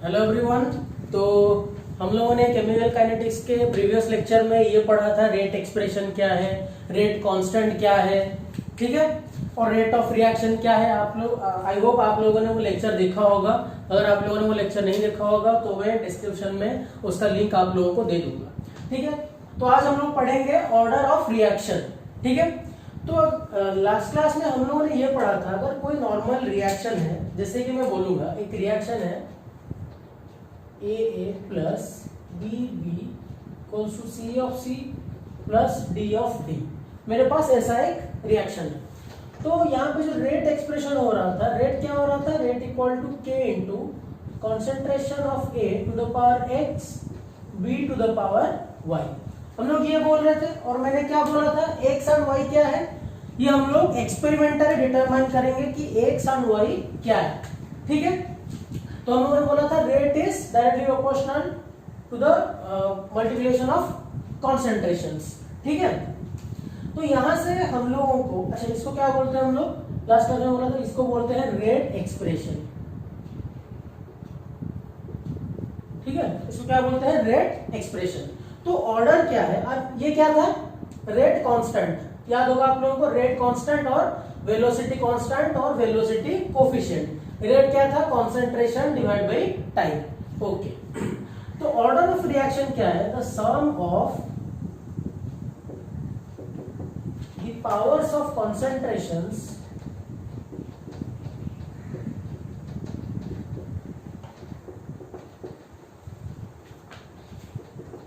Hello everyone. तो हम लोगों ने केमिकल काइनेटिक्स के प्रीवियस लेक्चर में ये पढ़ा था रेट एक्सप्रेशन क्या है, रेट कांस्टेंट क्या है, ठीक है, और रेट ऑफ रिएक्शन क्या है। आप लोग आई होप आप लोगों ने वो लेक्चर देखा होगा। अगर आप लोगों ने वो लेक्चर नहीं देखा होगा तो मैं डिस्क्रिप्शन में उसका लिंक आप लोगों को दे दूंगा, ठीक है। तो आज हम लोग पढ़ेंगे ऑर्डर ऑफ रिएक्शन, ठीक है। तो लास्ट क्लास में हम लोगों ने ये पढ़ा था, अगर कोई नॉर्मल रिएक्शन है, जैसे कि मैं बोलूंगा एक रिएक्शन है AA plus BB equals to C of C plus D of D। मेरे पास ऐसा एक रिएक्शन है। तो यहाँ पे जो रेट एक्सप्रेशन हो रहा था, रेट क्या हो रहा था, rate equal to K into concentration of A to the power X B to the power Y। हम लोग ये बोल रहे थे और मैंने क्या बोला था, X एंड Y क्या है, ये हम लोग एक्सपेरिमेंटली डिटरमाइन करेंगे कि X एंड Y क्या है, ठीक है। तो हम लोगों ने बोला था rate is directly proportional to the multiplication of concentrations, ठीक है। तो यहां से हम लोगों को, अच्छा इसको क्या बोलते हैं हम लोग, लास्ट क्लास में बोला था इसको बोलते हैं रेट एक्सप्रेशन, ठीक है। इसको क्या बोलते हैं, रेट एक्सप्रेशन। तो ऑर्डर क्या है, अब ये क्या था, रेट कांस्टेंट, याद होगा आप लोगों को, रेट कांस्टेंट और वेलोसिटी कांस्टेंट और वेलोसिटी कोफिशिएंट। रेट क्या था, concentration divide by time, okay. तो ऑर्डर ऑफ रिएक्शन क्या है, the sum of the powers of concentrations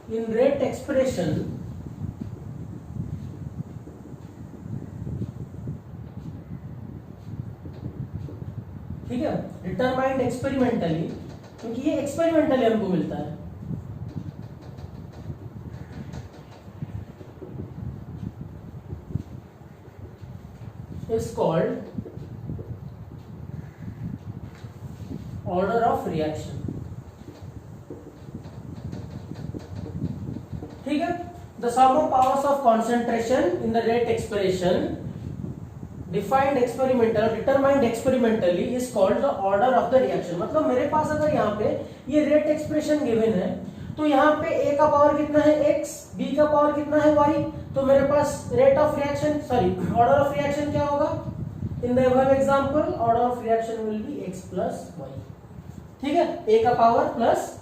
in rate expression ठीक है, डिटरमाइंड एक्सपेरिमेंटली, क्योंकि ये एक्सपेरिमेंटली हमको मिलता है, is called order of reaction, ठीक है। The sum of powers of concentration in the rate expression defined experimental determined experimentally is called the order of the reaction. मतलब मेरे पास अगर यहाँ पे ये रेट एक्सप्रेशन गिवन है, तो यहाँ पे A का पावर कितना है x, B का पावर कितना है y, तो मेरे पास rate of reaction order of reaction क्या होगा, in the above example order of reaction will be x plus y, ठीक है। A का पावर प्लस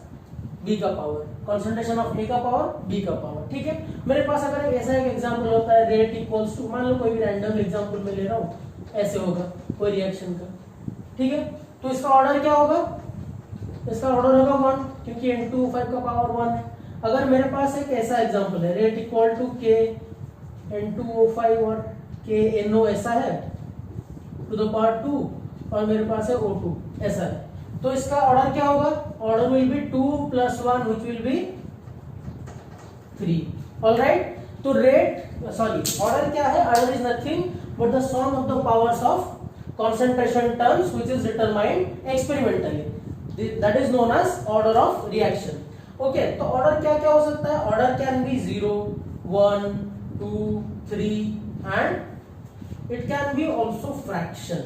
B का पावर, कंसंट्रेशन ऑफ A का पावर B का पावर, ठीक है। मेरे पास अगर ऐसा एक एग्जांपल होता है, रेट इक्वल्स टू, मान लो कोई भी रैंडम एग्जांपल मैं ले रहा हूँ, ऐसे होगा कोई रिएक्शन का, ठीक है। तो इसका ऑर्डर क्या होगा, इसका ऑर्डर होगा 1, क्योंकि N2O5 का पावर 1 है। अगर मेरे पास एक ऐसा एग्जांपल है, rate equal to K N2O5 और KNO ऐसा है टू द पावर 2, और मेरे पास है O2 ऐसा है, तो इसका ऑर्डर क्या होगा, order will be 2 plus 1 which will be 3, alright. तो रेट ऑर्डर क्या है, order is nothing but the sum of the powers of concentration terms which is determined experimentally, that is known as order of reaction, okay। तो order क्या क्या हो सकता है, order can be 0 1 2 3 and it can be also fraction,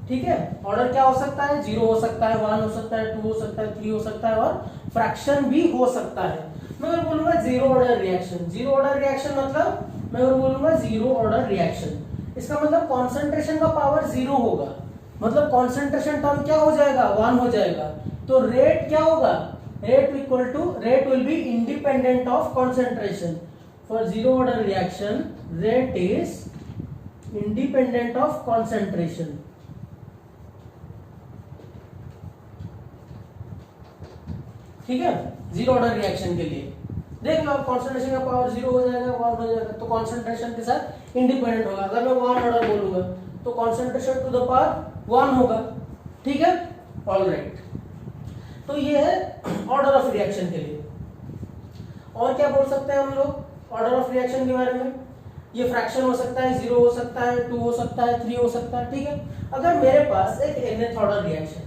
ठीक है। Order क्या हो सकता है, 0 हो सकता है, 1 हो सकता है, 2 हो सकता है, 3 हो सकता है, और फ्रैक्शन भी हो सकता है। मैं अगर बोलूंगा zero order reaction, zero order reaction मतलब मैं अगर बोलूंगा जीरो ऑर्डर रिएक्शन, इसका मतलब कॉन्सेंट्रेशन का पावर 0 होगा, मतलब कॉन्सेंट्रेशन टर्म क्या हो जाएगा, 1 हो जाएगा। तो रेट क्या होगा, rate will be independent of concentration. For zero order reaction rate is independent of concentration, ठीक है। जीरो ऑर्डर रिएक्शन के लिए देख लो, कॉन्सेंट्रेशन का पावर 0 हो जाएगा, 1 हो जाएगा, तो कॉन्सेंट्रेशन के साथ इंडिपेंडेंट होगा। अगर मैं 1 ऑर्डर बोलूंगा तो कॉन्सेंट्रेशन टू द पावर 1 होगा, ठीक है, ऑलराइट। तो ये है ऑर्डर ऑफ रिएक्शन के लिए। और क्या बोल सकते हैं हम लोग ऑर्डर ऑफ रिएक्शन के बारे में, ये फ्रैक्शन हो सकता है, 0 हो सकता है, 2 हो सकता है, 3 हो सकता है, ठीक है। अगर मेरे पास एक nth ऑर्डर रिएक्शन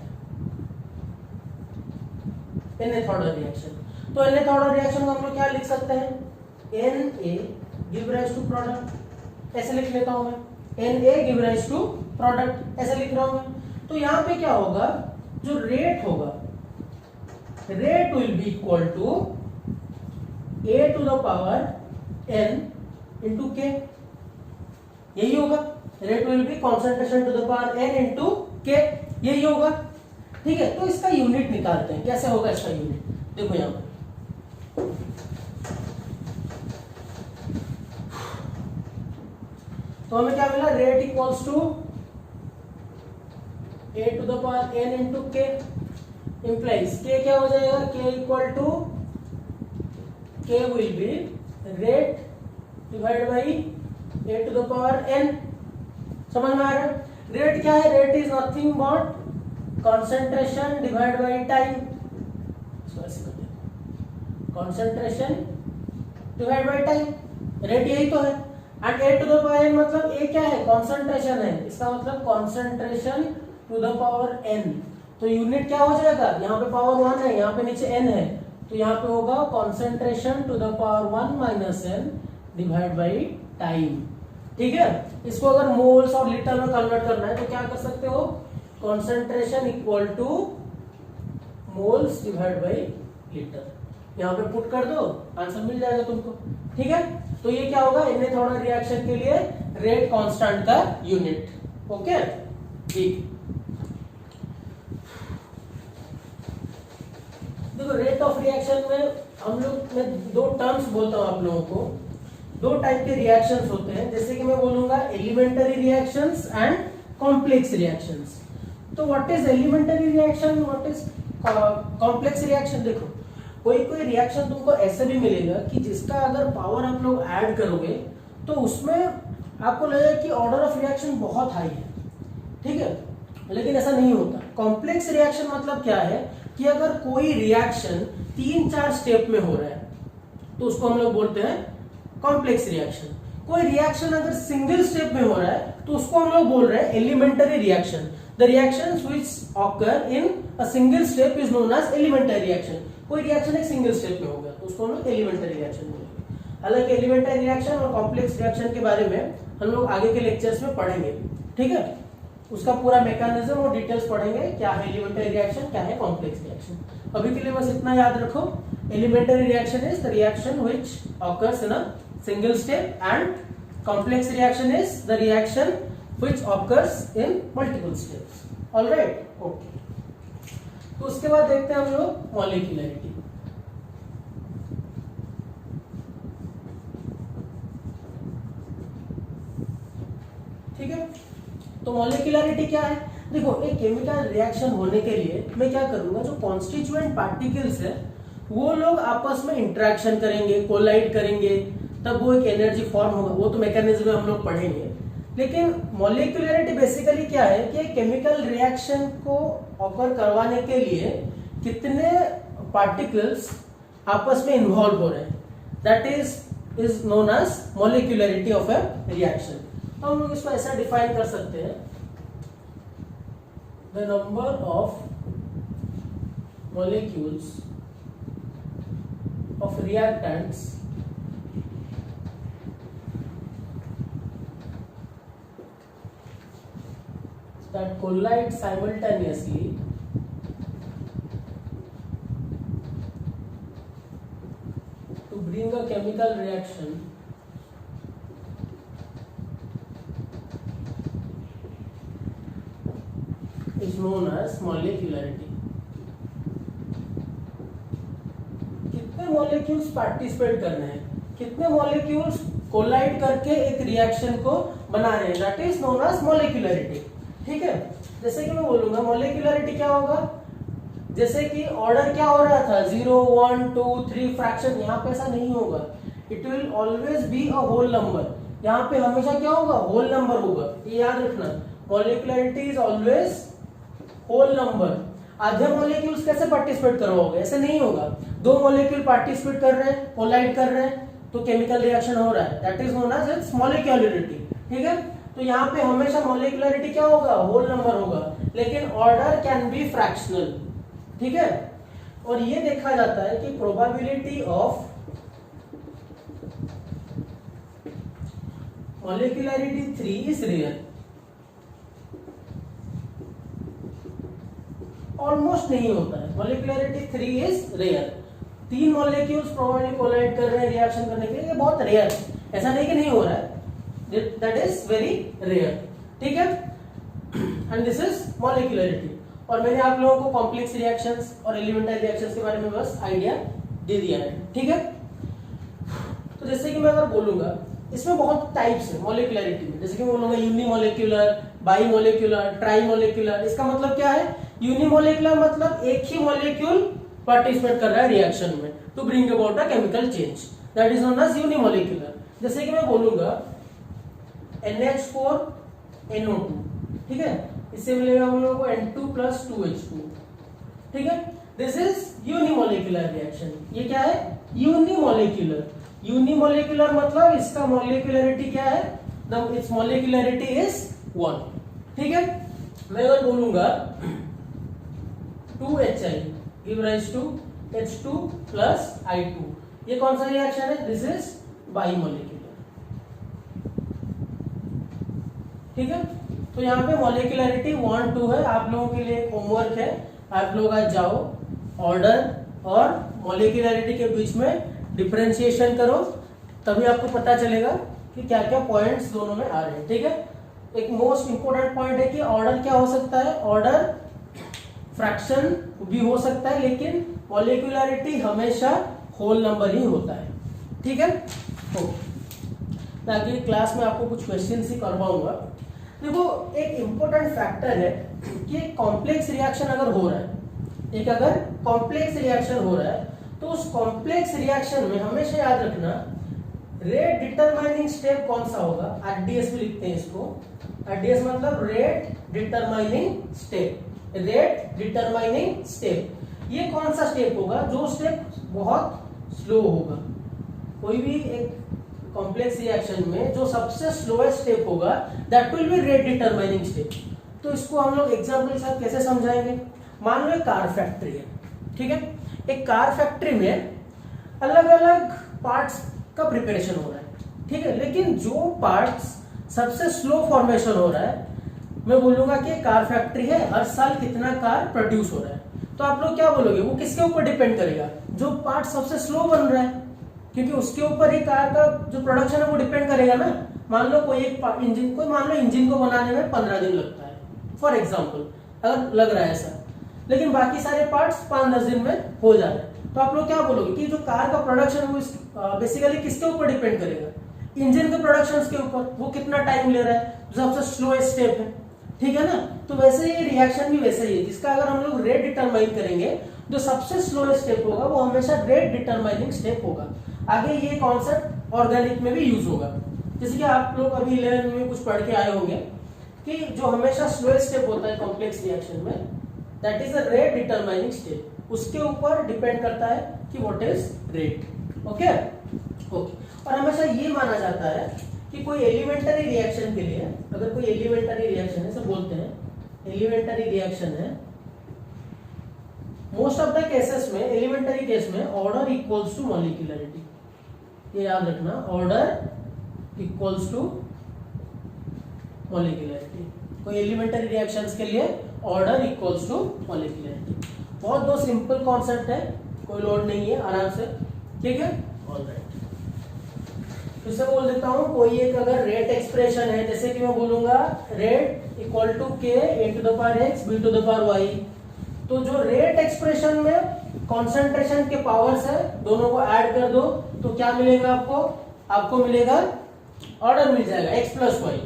है, nth ऑर्डर रिएक्शन, तो nth ऑर्डर रिएक्शन को हम लोग क्या लिख सकते हैं, Na give rise to product, ऐसे लिख लेता हूं मैं, Na give rise to product, ऐसे लिख रहा हूं मैं। तो यहाँ पे क्या होगा, जो रेट होगा rate will be equal to a to the power n into k, यही होगा। Rate will be concentration to the power n into k, यही होगा। ठीक है, तो इसका यूनिट निकालते हैं, कैसे होगा इसका यूनिट, देखो यहां पर तो हमें क्या मिला, rate equals to a to the power n into k, implies k क्या हो जाएगा, k equal to k will be rate divide by a to the power n। समझ में आ रहा है? रेट क्या है, rate is nothing but concentration divide by time, concentration divide by time, rate यही तो है। And a to the power n मतलब a क्या है, कॉन्सेंट्रेशन है, इसका मतलब concentration to the power n। तो यूनिट क्या हो जाएगा, यहाँ पे पावर 1 है, यहाँ पे नीचे n है, तो यहाँ पे होगा concentration to the power 1 minus n divide by time. ठीक है, इसको अगर मोल्स और लीटर में कन्वर्ट करना है तो क्या कर सकते हो, concentration equal two moles divide by litre, यहाँ पे पुट कर दो, आंसर मिल जाएगा तुमको। ठीक है, तो ये क्या होगा, इनथॉर्मल रिएक्शन के लिए रेट कांस्टेंट का यूनिट। ओके, ठीक। देखो रेट ऑफ रिएक्शन में हम लोग, मैं दो टर्म्स बोलता हूं आप लोगों को, दो टाइप के रिएक्शंस होते हैं, जैसे कि मैं बोलूंगा elementary reactions and complex reactions. तो what is elementary reaction, what is complex reaction. देखो कोई रिएक्शन तुमको ऐसे भी मिलेगा कि जिसका अगर पावर आप लोग ऐड करोगे तो उसमें आपको लगेगा कि ऑर्डर ऑफ रिएक्शन बहुत हाई है, ठीक है, लेकिन ऐसा नहीं होता। कॉम्प्लेक्स रिएक्शन मतलब क्या है कि अगर कोई रिएक्शन 3-4 स्टेप में हो रहा है तो उसको हम लोग बोलते हैं कॉम्प्लेक्स रिएक्शन। कोई रिएक्शन अगर सिंगल स्टेप में हो रहा है तो उसको हम लोग बोल रहे हैं elementary reaction. The reactions which occur in a single step is known as elementary reaction. कोई रिएक्शन एक सिंगल स्टेप में हो गया तो उसको हम लोग एलिमेंटरी रिएक्शन बोलेंगे। हालांकि एलिमेंटरी रिएक्शन और कॉम्प्लेक्स रिएक्शन के बारे में हम लोग आगे के लेक्चर्स में पढ़ेंगे, ठीक है, उसका पूरा मैकेनिज्म और डिटेल्स पढ़ेंगे, क्या है एलिमेंटरी रिएक्शन, क्या है कॉम्प्लेक्स रिएक्शन। अभी के लिए बस इतना याद रखो, elementary reaction is the reaction which occurs in a single step and complex reaction is the reaction which occurs in multiple steps. Alright, okay. तो उसके बाद देखते हैं हम लोग मॉलिक्यूलरिटी। ठीक है, तो मॉलिक्यूलरिटी क्या है, देखो एक केमिकल रिएक्शन होने के लिए मैं क्या करूंगा, जो कॉन्स्टिट्यूएंट पार्टिकल्स है वो लोग आपस में इंटरेक्शन करेंगे, कोलाइड करेंगे, तब वो एक एनर्जी फॉर्म होगा, वो तो मैकेनिज्म हम लोग पढ़ेंगे। लेकिन मॉलिक्यूलरिटी बेसिकली क्या है कि केमिकल रिएक्शन को ऑकर करवाने के लिए कितने पार्टिकल्स आपस में इन्वॉल्व हो रहे हैं, that is known as molecularity of a reaction. तो हम लोग इसको ऐसा डिफाइन कर सकते हैं, the number of molecules of reactants that collide simultaneously to bring a chemical reaction is known as molecularity। कितने मॉलिक्यूल्स पार्टिसिपेट कर रहे हैं, कितने मॉलिक्यूल्स कोलाइड करके एक रिएक्शन को बना रहे हैं, that is known as molecularity. ठीक है, जैसे कि मैं बोलूंगा मॉलिक्यूलरिटी क्या होगा, जैसे कि ऑर्डर क्या हो रहा था 0 1 2 3 फ्रैक्शन, यहाँ पे ऐसा नहीं होगा, it will always be a whole number. यहाँ पे हमेशा क्या होगा, होल नंबर होगा, ये याद रखना, molecularity is always whole number. आधे मॉलिक्यूल्स कैसे पार्टिसिपेट करवाओगे, ऐसे नहीं होगा। 2 मॉलिक्यूल पार्टिसिपेट कर रहे हैं, कोलाइड कर रहे हैं, तो केमिकल रिएक्शन हो रहा है, that is known as its molecularity. ठीक है, तो यहाँ पे हमेशा मॉलिक्यूलरिटी क्या होगा, होल नंबर होगा, लेकिन ऑर्डर कैन बी फ्रैक्शनल। ठीक है, और ये देखा जाता है कि probability of molecularity 3 is rare almost नहीं होता है। Molecularity 3 is rare. 3 molecules probably collide कर रहे हैं रिएक्शन करने के लिए, ये बहुत रेयर है, ऐसा नहीं कि नहीं हो रहा है, दैट इज वेरी रेयर, ठीक है। And this is molecularity. और मैंने आप लोगों को कॉम्प्लेक्स रिएक्शंस और एलिमेंटरी रिएक्शंस के बारे में बस आइडिया दे दिया है, ठीक है। तो जैसे कि मैं अगर बोलूंगा, इसमें बहुत टाइप्स है मॉलिक्यूलरिटी में, जैसे कि मैं बोलूंगा यूनिमोलिक्यूलर, बाईमोलिक्यूलर, ट्राईमोलिक्यूलर। इसका मतलब क्या है? यूनिमोलिक्यूलर मतलब एक ही मॉलिक्यूल पार्टिसिपेट कर रहा है रिएक्शन में to bring about a chemical change, that is known as unimolecular. जैसे कि मैं बोलूंगा NH4NO2, ठीक है, इससे मिलेगा हम लोगों को N2 + 2H2, ठीक है। This is unimolecular reaction. ये क्या है? यूनिमोलिक्यूलर। यूनिमोलिक्यूलर मतलब इसका मॉलिक्यूलरिटी क्या है? इट्स मॉलिक्यूलरिटी इज 1, ठीक है। मैं अगर बोलूंगा 2HI give rise to H2 + I2, ये कौन सा रिएक्शन है? दिस इज बाईमोलिक्यूलर, ठीक है। तो यहाँ पे मॉलिक्यूलरिटी 1, 2 है। आप लोगों के लिए एक होमवर्क है, आप लोग आज जाओ ऑर्डर और मॉलिक्यूलरिटी के बीच में डिफरेंशिएशन करो, तभी आपको पता चलेगा कि क्या क्या पॉइंट्स दोनों में आ रहे हैं, ठीक है। एक मोस्ट इंपोर्टेंट पॉइंट है कि ऑर्डर क्या हो सकता है? ऑर्डर फ्रैक्शन भी हो सकता है, लेकिन मॉलिक्यूलरिटी हमेशा होल नंबर ही होता है, ठीक है। ताकि क्लास में आपको कुछ क्वेश्चन ही करवाऊंगा। देखो, एक इंपॉर्टेंट फैक्टर है कि एक कॉम्प्लेक्स रिएक्शन अगर हो रहा है, अगर कॉम्प्लेक्स रिएक्शन हो रहा है, तो उस कॉम्प्लेक्स रिएक्शन में हमेशा याद रखना रेट डिटरमाइनिंग स्टेप कौन सा होगा। RDS भी लिखते हैं इसको। RDS मतलब rate determining step. Rate determining step, ये कौन सा स्टेप होगा? जो स्टेप बहुत स्लो होगा। कोई भी एक कॉम्प्लेक्स रिएक्शन में जो सबसे स्लोएस्ट स्टेप होगा, that will be rate determining step. तो इसको हम लोग एग्जांपल के साथ कैसे समझाएंगे? मान लो एक कार फैक्ट्री है, ठीक है। एक कार फैक्ट्री में अलग अलग पार्ट्स का प्रिपरेशन हो रहा है, ठीक है, लेकिन जो पार्ट्स सबसे स्लो फॉर्मेशन हो रहा है, मैं बोलूंगा कि कार फैक्ट्री है, हर साल कितना कार प्रोड्यूस हो रहा है। तो आप लोग क्या बोलोगे? वो किसके ऊपर डिपेंड करेगा? जो पार्ट सबसे स्लो बन रहा है, क्योंकि उसके ऊपर ही कार का जो प्रोडक्शन है वो डिपेंड करेगा ना। मान लो कोई एक इंजन, मान लो इंजन को बनाने में 15 दिन लगता है, फॉर एग्जाम्पल, अगर लग रहा है ऐसा, लेकिन बाकी सारे पार्ट्स 5-10 दिन में हो जा रहे हैं। तो आप लोग क्या बोलोगे कि जो कार का प्रोडक्शन वो बेसिकली किसके ऊपर डिपेंड करेगा? इंजन के प्रोडक्शन के ऊपर। वो कितना टाइम ले रहा है, सबसे स्लोएस्ट स्टेप है, ठीक है ना। तो वैसे ही रिएक्शन भी वैसे ही है, जिसका अगर हम लोग रेट डिटरमाइन करेंगे, जो सबसे स्लोएस्ट स्टेप होगा वो हमेशा रेट डिटरमाइनिंग स्टेप होगा। आगे ये कॉन्सेप्ट ऑर्गेनिक में भी यूज होगा। जैसे कि आप लोग अभी 11 में कुछ पढ़ के आए होंगे कि जो हमेशा स्लोएस्ट स्टेप होता है कॉम्प्लेक्स रिएक्शन में, that is a rate determining step. उसके ऊपर डिपेंड करता है कि व्हाट इज रेट, ओके। और हमेशा ये माना जाता है कि कोई एलिमेंटरी रिएक्शन के लिए, अगर कोई एलिमेंटरी रिएक्शन है, सब बोलते हैं एलिमेंटरी रिएक्शन है, मोस्ट ऑफ द केसेस में, एलिमेंटरी केस में ऑर्डर इक्वल्स टू मॉलिक्यूलरिटी। ये याद रखना, ऑर्डर इक्वल्स टू मॉलिक्यूलरिटी। कोई एलिमेंटरी रिएक्शंस के लिए ऑर्डर इक्वल्स टू मॉलिक्यूलरिटी। बहुत दो सिंपल कॉन्सेप्ट है, कोई लोड नहीं है, आराम से, ठीक है। ऑलराइट, फिर से बोल देता हूं, कोई एक अगर रेट एक्सप्रेशन है, जैसे कि मैं बोलूंगा rate equal to K A⁴X B⁴Y, तो जो रेट एक्सप्रेशन में कॉन्सेंट्रेशन के पावर्स है, दोनों को ऐड कर दो तो क्या मिलेगा आपको? आपको मिलेगा ऑर्डर मिल जाएगा X + Y।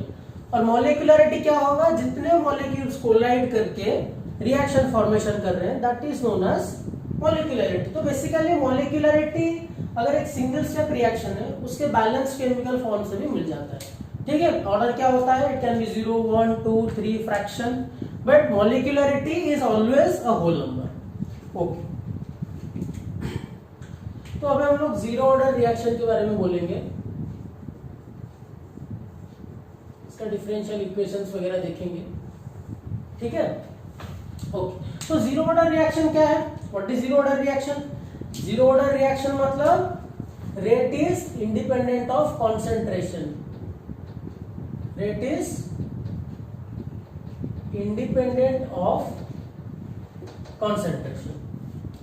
और मॉलिक्यूलरिटी क्या होगा? जितने मॉलिक्यूल्स कोलाइड करके रिएक्शन फॉर्मेशन कर रहे हैं, that is known as molecularity. तो बेसिकली मॉलिक्यूलरिटी अगर एक सिंगल स्टेप रिएक्शन है, उसके बैलेंस केमिकल फॉर्म से भी मिल जाता है, ठीक है। ऑर्डर क्या होता है? It can be 0, 1, 2, 3 fraction, but molecularity is always a whole number, okay. तो अभी हम लोग जीरो ऑर्डर रिएक्शन के बारे में बोलेंगे, इसका डिफरेंशियल इक्वेशंस वगैरह देखेंगे, ठीक है, ओके। तो जीरो ऑर्डर रिएक्शन क्या है? What is zero order reaction? Zero order reaction मतलब rate is independent of concentration. Rate is independent of concentration.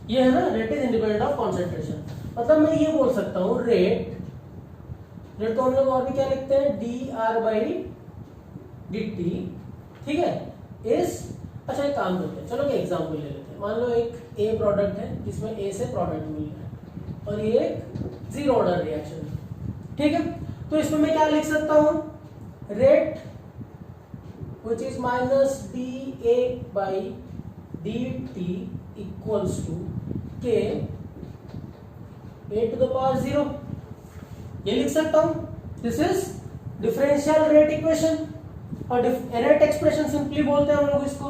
ये है ना, rate is independent of concentration. मतलब मैं ये बोल सकता हूँ रेट को हम लोग और भी क्या लिखते हैं, D R by d T, ठीक है। अच्छा एक काम करते हैं, चलो एक एग्जाम्पल ले लेते हैं। मान लो एक ए प्रोडक्ट है जिसमें ए से प्रोडक्ट मिल रहा है और ये एक जीरो ऑर्डर रिएक्शन है, ठीक है। तो इसमें मैं क्या लिख सकता हूं, rate which is minus d A by d t equals to k A to the power 0, ये लिख सकता हूं। This is differential rate equation और रेट एक्सप्रेशन सिंपली बोलते हैं हम लोग इसको।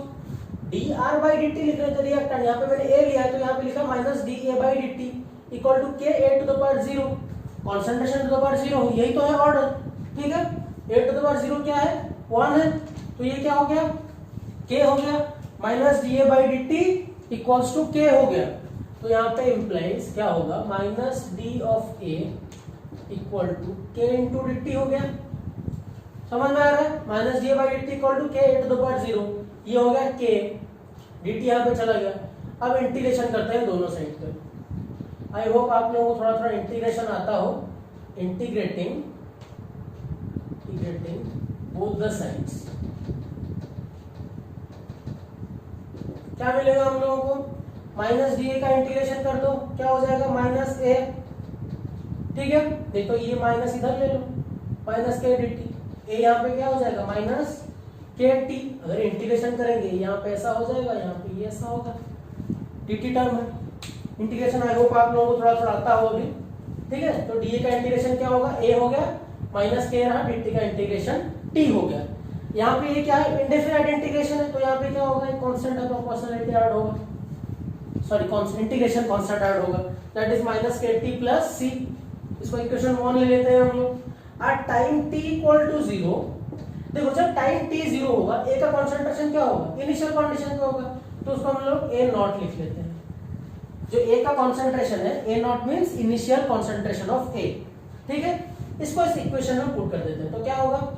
D R by d T लिख रहे थे रिएक्टेंट, यहाँ पे मैंने ए लिया है तो यहाँ पे लिखा minus d A by d t equal to k A to the power 0, concentration to the power 0, यही तो है ऑर्डर, ठीक है। ए टू द पावर 0 क्या है, 1 है, तो ये क्या हो गया, के हो गया, minus d A by d t equals to k हो गया। तो यहाँ पे इंप्लाइज क्या होगा, minus d of A equal to k into d t हो गया। समझ में आ रहा है, minus d by d t equal to k A to the power 0, ये हो गया के, डी टी यहाँ पे चला गया। अब इंटीग्रेशन करते हैं दोनों साइड पे। आई होप आप लोगों को थोड़ा थोड़ा इंटीग्रेशन आता हो। इंटीग्रेटिंग बोथ द साइड्स, क्या मिलेगा हम लोगों को, माइनस डी ए का इंटीग्रेशन कर दो, क्या हो जाएगा, माइनस ए, ठीक है। देखो ये माइनस इधर ले लो, माइनस के डी टी, ए यहाँ पे क्या हो जाएगा, माइनस के टी। अगर इंटीग्रेशन करेंगे यहाँ पे ऐसा हो जाएगा, यहाँ पे ये ऐसा होगा, डी टी टर्म है। इंटीग्रेशन आई होप आप लोगों को थोड़ा थोड़ा आता हो अभी, ठीक है। तो डी ए का इंटीग्रेशन क्या होगा, ए हो गया, माइनस के रहा, डी टी का इंटीग्रेशन टी हो गया। यहाँ पे ये क्या है, इंडेफिनाइट इंटीग्रेशन है, तो यहाँ पे क्या होगा, कांस्टेंट है, प्रोपोर्शनलिटी ऐड होगा, सॉरी इंटीग्रेशन कांस्टेंट ऐड होगा, that is minus k t plus c. इसको इक्वेशन 1 ले लेते हैं हम लोग। At time t equal to 0, देखो जब टाइम t 0 होगा, ए का कंसंट्रेशन क्या होगा, इनिशियल कंडीशन क्या होगा, तो उसको हम लोग ए नॉट लिख लेते हैं। जो ए का कंसंट्रेशन है, A not means initial concentration of A, ठीक है। इसको इस इक्वेशन में पुट कर देते हैं, तो क्या होगा,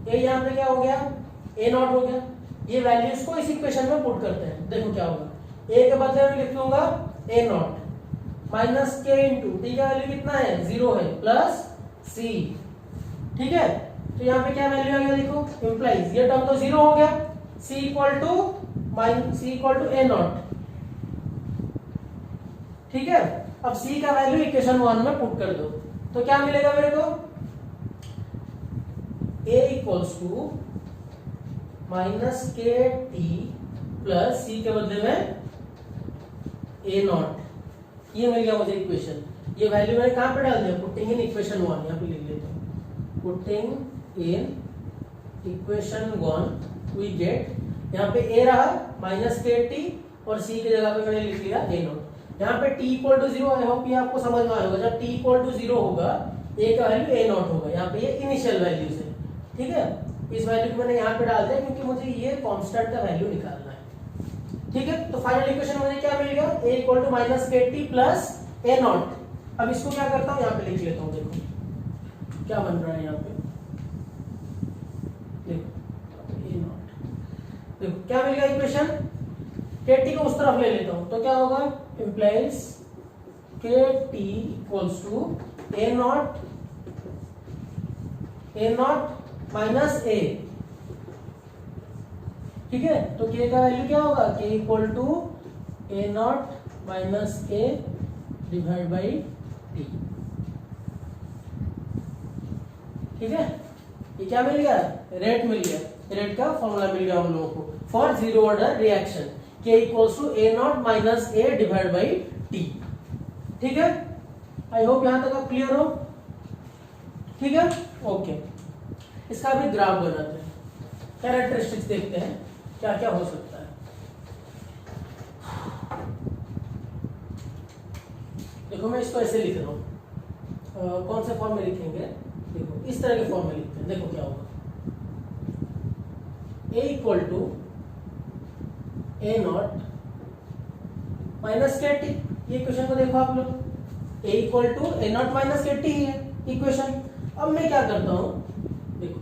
ए यहाँ पे क्या हो गया, ए नॉट हो गया। ये वैल्यूज को इस इक्वेशन में पुट करते हैं, देखो क्या होगा, ए के बदले में लिख लूंगा ए नॉट माइनस के इंटू टी का वैल्यू कितना है, 0 है, प्लस सी, ठीक है। तो यहाँ पे क्या वैल्यू आ गया, देखो इंप्लाइज ये टर्म तो 0 हो गया, c equal to A naught, ठीक है। अब c का वैल्यू इक्वेशन 1 में पुट कर दो, तो क्या मिलेगा मेरे को, a equals to minus k t plus सी के बदले में ए नॉट, ये मिल गया मुझे इक्वेशन। ये वैल्यू मैंने कहां पे डाल दिया, पुटिंग इन इक्वेशन 1, यहाँ पे लिख लेता हूं, putting in equation 1 we get, यहाँ पे a रहा माइनस के टी और c की जगह पे मैंने लिख लिया ए नॉट। यहाँ पे t equal to 0, I hope ये आपको समझ में आएगा। जब t इक्वल टू 0 होगा, a का वैल्यू ए नॉट होगा, यहाँ पे ये इनिशियल वैल्यूज है, ठीक है। इस वैल्यू को मैंने यहाँ पे डाल दिया क्योंकि मुझे ये कांस्टेंट का वैल्यू निकालना है, ठीक है। तो फाइनल इक्वेशन मुझे क्या मिलेगा, a equal to minus k t plus A not. अब इसको क्या करता हूँ, यहाँ पे लिख लेता हूँ, देखो क्या बन रहा है यहाँ पे, देखो ए नॉट, देखो क्या मिलेगा इक्वेशन, के टी को उस तरफ ले लेता हूँ, तो क्या होगा, implies k t equals to A not minus A, ठीक है। तो k का वैल्यू क्या होगा, k equal to A not minus A divide by t, ठीक है। ये क्या मिल गया, रेट मिल गया, रेट का फॉर्मूला मिल गया हम लोगों को for zero order reaction, k equals to A not minus A divide by t, ठीक है। आई होप यहां तक आप क्लियर हो, ठीक है, ओके। इसका भी ग्राफ बनाते हैं, कैरेक्टरिस्टिक्स देखते हैं क्या क्या हो सकता है। देखो मैं इसको ऐसे लिख रहा हूं, कौन से फॉर्म में लिखेंगे, देखो इस तरह के फॉर्म में लिखते हैं। देखो क्या होगा, a equal to A not minus k t, ये इक्वेशन को देखो आप लोग, a equal to A not minus k t है इक्वेशन। अब मैं क्या करता हूं, देखो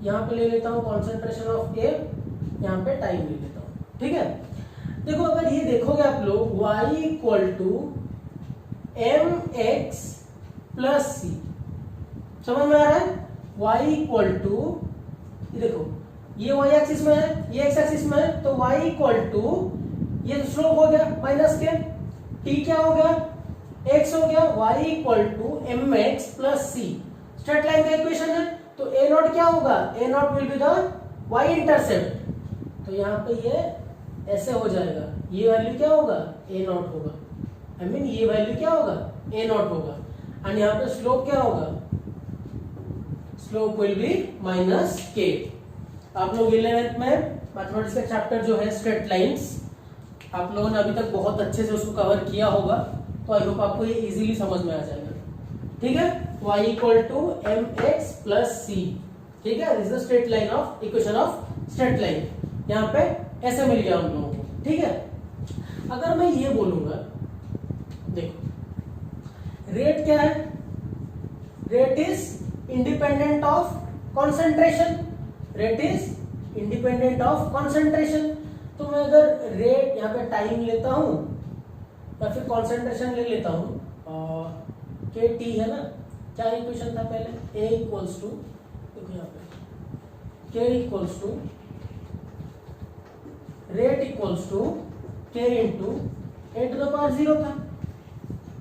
यहाँ पे ले लेता हूँ कॉन्सेंट्रेशन ऑफ ए, यहाँ पे टाइम ले लेता हूँ, ठीक है। देखो अगर ये देखोगे आप लोग y equal to mx plus c, समझ में आ रहा है? y इक्वल टू, ये देखो ये y एक्सिस में है, ये x एक्सिस में है, तो y इक्वल टू ये स्लोप हो गया माइनस के, t क्या हो गया, x हो गया, y equal to mx plus c, straight line का इक्वेशन है। तो a नॉट क्या होगा, a naught will be the y intercept, तो यहाँ पे ये ऐसे हो जाएगा, ये वैल्यू क्या होगा, a नॉट होगा, आई मीन ये वैल्यू क्या होगा, a नॉट होगा, एंड यहाँ पे स्लोप क्या होगा, स्लोप विल बी माइनस के। आप लोग 11th में मैथमेटिक्स का चैप्टर जो है स्ट्रेट लाइंस, आप लोगों ने अभी तक बहुत अच्छे से उसको कवर किया होगा, तो आई होप आपको ये इजीली समझ में आ जाएगा, ठीक है। y equal to mx plus c, ठीक है, this is the straight line of equation of straight line, यहाँ पे ऐसे मिल गया हम लोगों को, ठीक है। अगर मैं ये बोलूंगा, देखो रेट क्या है, rate is independent of concentration, rate is independent of concentration. तो मैं अगर रेट यहाँ पे टाइम लेता हूं या फिर कॉन्सेंट्रेशन ले लेता हूं, के टी है ना, क्या इक्वेशन था पहले, a इक्वल्स टू, देखो यहाँ पे k equals to rate equals to k into A to the power 0 था,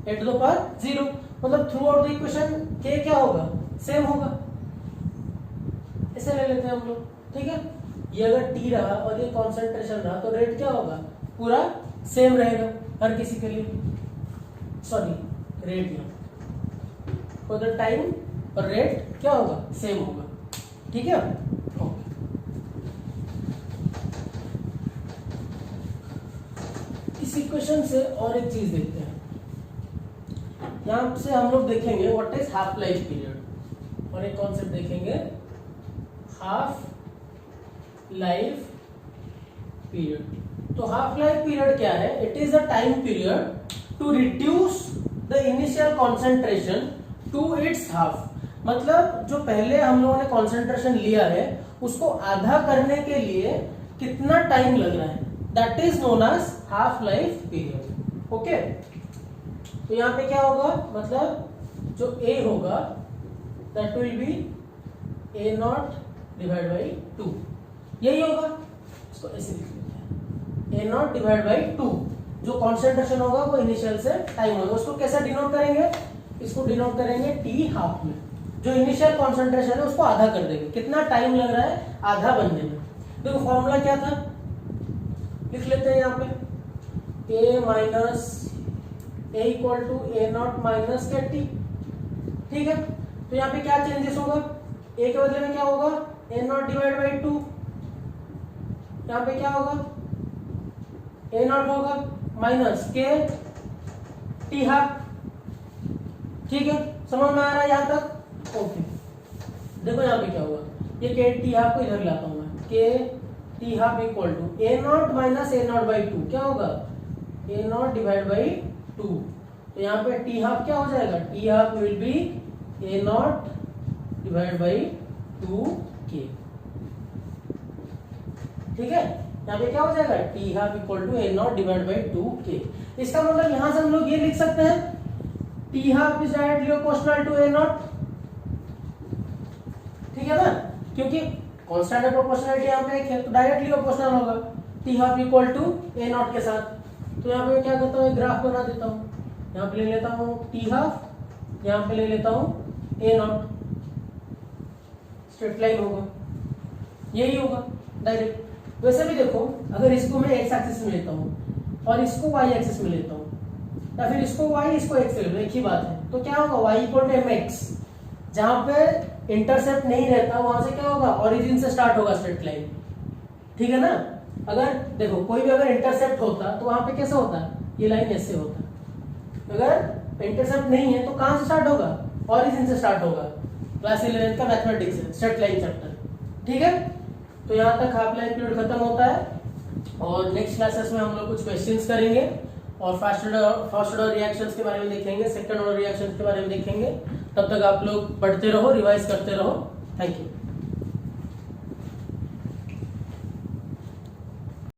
ए टू द पावर 0, मतलब throughout the equation k क्या होगा, सेम होगा, ऐसे ले लेते हैं हम लोग, ठीक है। ये अगर t रहा और ये कॉन्सेंट्रेशन रहा तो रेट क्या होगा, पूरा सेम रहेगा हर किसी के लिए, सॉरी रेट यहाँ फॉर द टाइम और रेट क्या होगा, सेम होगा, ठीक है। ओके, इस इक्वेशन से और एक चीज देखते हैं, यहां से हम लोग देखेंगे what is half life period, और एक कॉन्सेप्ट देखेंगे हाफ लाइफ पीरियड। तो हाफ लाइफ पीरियड क्या है, it is a time period to reduce the initial concentration to its half, मतलब जो पहले हम लोगों ने कॉन्सेंट्रेशन लिया है उसको आधा करने के लिए कितना टाइम लग रहा है, that is known as half life period, okay. तो यहाँ पे क्या होगा, मतलब जो a होगा that will be a naught divide by 2, यही होगा, इसको ऐसे लिख लेते हैं, a नॉट डिवाइड बाई 2, जो कॉन्सेंट्रेशन होगा वो इनिशियल से टाइम होगा, उसको कैसे डिनोट करेंगे, इसको डिनोट करेंगे टी हाफ में, जो इनिशियल कॉन्सेंट्रेशन है उसको आधा कर देंगे, कितना टाइम लग रहा है आधा बनने में। देखो फॉर्मूला क्या था, लिख लेते हैं यहाँ पे, a minus a equal to A not minus k t, ठीक है। तो यहाँ पे क्या चेंजेस होगा, a के बदले में क्या होगा, ए नॉट डिवाइड बाई 2, यहाँ पे क्या होगा, ए नॉट होगा माइनस के टी हाफ, ठीक है, समझ में आ रहा है यहाँ तक, ओके। देखो यहाँ पे क्या होगा, ये के टी हाफ को इधर लाता हूं मैं, k t half equal to A not minus A naught by 2, क्या होगा, ए नॉट डिवाइड बाई 2, तो यहाँ पे टी हाफ क्या हो जाएगा, t half will be A naught divide by 2k, ठीक है। यहाँ पे क्या हो जाएगा, t half equal to A naught divide by 2k। इसका मतलब यहां से हम लोग ये लिख सकते हैं, t half is directly proportional to A naught, ठीक है ना, क्योंकि कांस्टेंट है, प्रोपोर्शनलिटी यहाँ पे एक है तो डायरेक्टली प्रोपोर्शनल होगा t half equal to A naught के साथ। तो यहाँ पे क्या करता हूँ, ग्राफ बना देता हूँ, यहाँ पे ले लेता हूँ टी हाफ, यहाँ पे ले लेता हूँ ए नॉट, स्ट्रेट लाइन होगा, यही होगा डायरेक्ट। वैसे भी देखो, अगर इसको मैं एक्स एक्सिस में लेता हूँ और इसको वाई एक्सिस में लेता हूँ, या फिर इसको y इसको x ले लो, एक ही बात है, तो क्या होगा, y इक्वल टू mx, जहां पे इंटरसेप्ट नहीं रहता वहां से क्या होगा, ओरिजिन से स्टार्ट होगा स्ट्रेट लाइन, ठीक है ना। अगर देखो कोई भी अगर इंटरसेप्ट होता तो वहां पे कैसे होता, ये लाइन ऐसे होता, अगर इंटरसेप्ट नहीं है तो कहां से स्टार्ट होगा, ओरिजिन से स्टार्ट होगा। क्लास 11 का मैथमेटिक्स है, स्ट्रेट लाइन चैप्टर, ठीक है। तो यहाँ तक हाफ लाइफ पीरियड खत्म होता है, और नेक्स्ट क्लासेस में हम लोग कुछ क्वेश्चंस करेंगे और फर्स्ट ऑर्डर रिएक्शंस के बारे में देखेंगे, सेकंड ऑर्डर रिएक्शंस के बारे में देखेंगे। तब तक आप लोग पढ़ते रहो, रिवाइज करते रहो। Thank you.